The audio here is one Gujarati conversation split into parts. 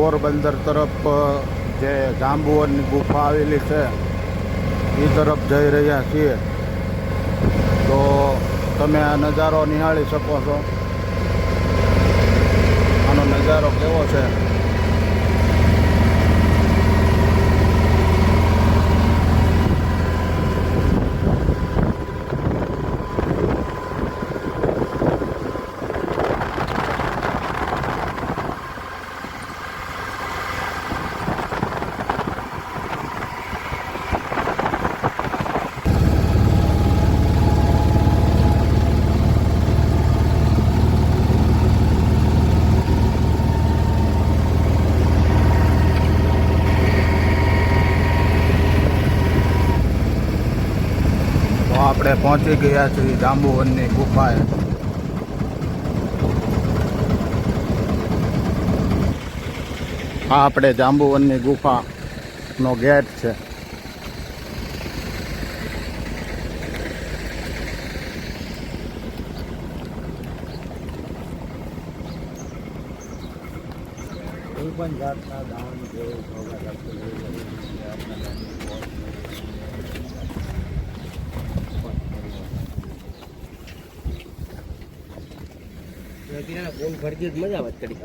પોરબંદર તરફ જે જાંબુવનની ગુફા આવેલી છે એ તરફ જઈ રહ્યા છીએ. તો તમે આ નજારો નિહાળી શકો છો. આનો નજારો કેવો છે. આપણે પહોંચી ગયા છીએ જાંબુવનની ગુફાએ. આ આપણે જાંબુવનની ગુફાનો ગેટ છે. કોઈ પણ જાતના દાન ફોન ભરતી જ મજા વાત કરી.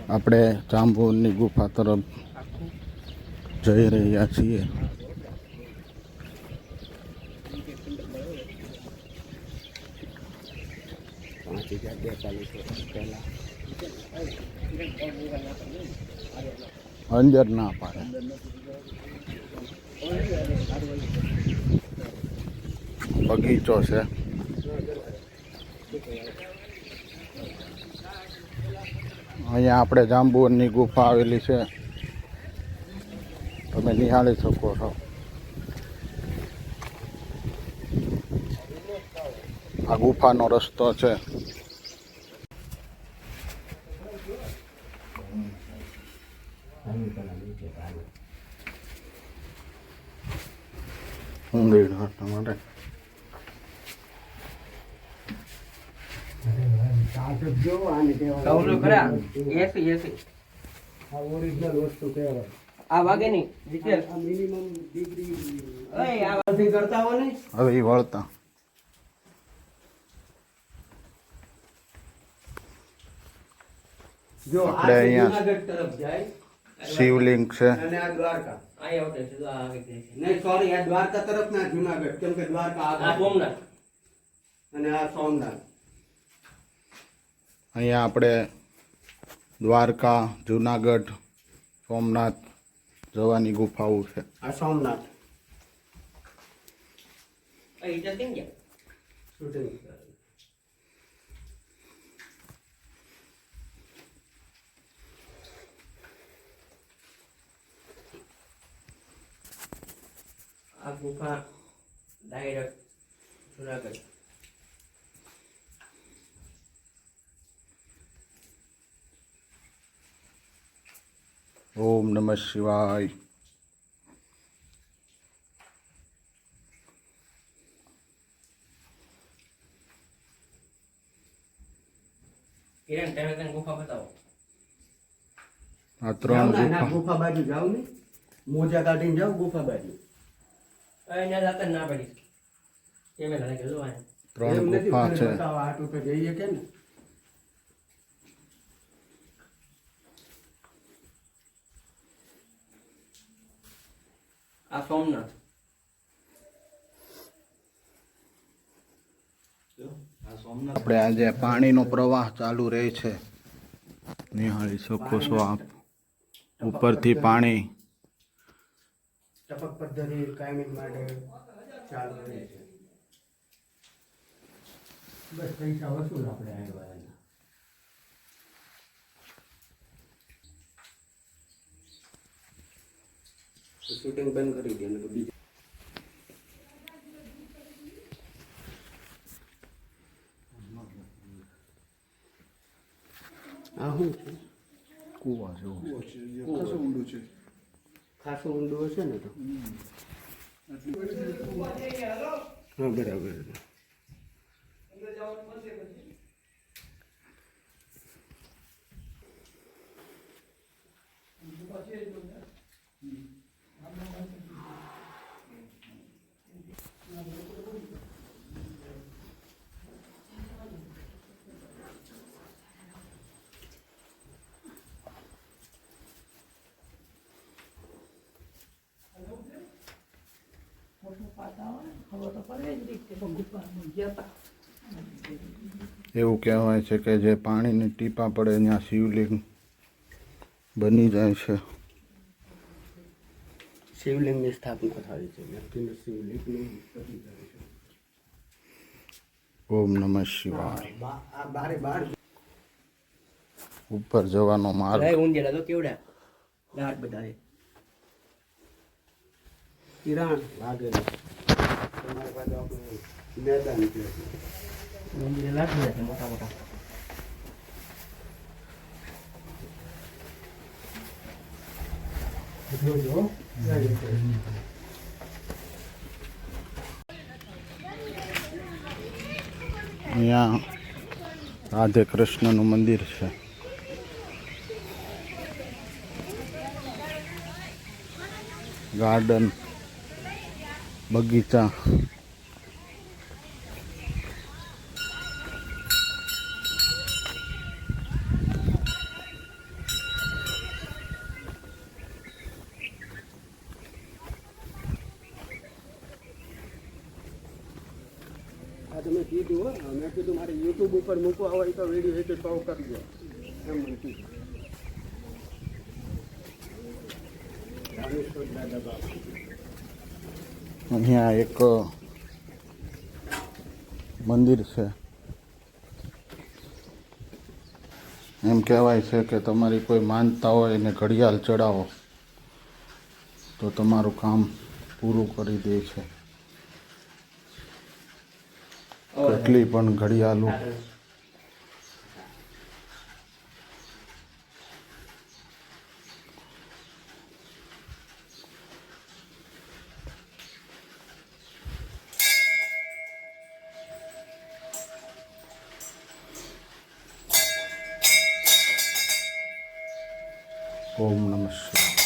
આપણે જાંબુવનની ગુફા તરફ જઈ રહ્યા છીએ. અંદર ના પાડે. બગીચો છે. અહીંયા આપણે જાંબુવનની ગુફા આવેલી છે. તમે નિહાળી શકો છો. આ ગુફાનો રસ્તો છે. માટે આ વાગે ની મિનિમમ ડિગ્રી કરતા હો ને. હવે એ વળતા જો આપણે અહીંયા જૂનાગઢ તરફ જાય શિવલિંગ છે. અને આ દ્વારકા નહીં સોરી આ દ્વારકા તરફ ના જૂનાગઢ કેમ કે દ્વારકા આ સોમનાથ અને આ સોમનાથ. અહીંયા આપણે દ્વારકા, જૂનાગઢ, સોમનાથ જવાની ગુફાઓ છે. આ સોમનાથ આ ગુફા ડાયરેક્ટ જૂનાગઢ. ઓમ નમઃ શિવાય. કિરણ તમે ગુફા બતાવો. આ ત્રણ ના ગુફા બાજુ જાવ ને મોજા કાઢીને જાવ ગુફા બાજુ. અહીંયા જાતા ના પડી કેમેરા લાગે જો આ ત્રણ ગુફા છે. આટલું તો જઈએ કે ને. આ સોમનાથ. આપણે આજે પાણીનો પ્રવાહ ચાલુ રહે છે. નિહાળી શકો છો આપ. ઉપરથી પાણી ટપક પદ્ધતિ કાયમી માટે ચાલુ રહે છે. બસ પૈસા વસૂલ આપણે આવ્યા. શૂટિંગ બંધ કરી દે અને બીજું આ શું છે? કુવા જેવું ઊંડું છે. ખાસું ઊંડું હશે ને તો હા બરાબર. એવું કહેવાય છે કે જે પાણીની ટીપા પડે ત્યાં શિવલિંગ બની જાય છે. શિવલિંગની સ્થાપના થાય છે. વ્યક્તિનું શિવલિંગનું બની જાય છે. ઓમ નમઃ શિવાય. આ બારે બાર ઉપર જવાનો માર્ગ. ઊંધિયા તો કેવડા દાટ બધા કિરણ લાગે તમારી પાસે આપણે મેદાન છે. ઊંધિયા લાગી છે મોટા મોટા. જોજો અહીંયા રાધે કૃષ્ણનું મંદિર છે. ગાર્ડન, બગીચા. આ તમે કીધું હો, મેં કીધું મારે યુટ્યુબ ઉપર મૂકવા હોય તો વિડીયો એડિટ પાવ કરજો એમ મને કીધું. રામેશ્વર દાદા બાપુ. અહીંયા એક મંદિર છે. એમ કહેવાય છે કે તમારી કોઈ માનતા હોય એને ઘડિયાળ ચડાવો તો તમારું કામ પૂરું કરી દે છે. કેટલી પણ ઘડિયાળો ઓમ નમઃ શિવાય.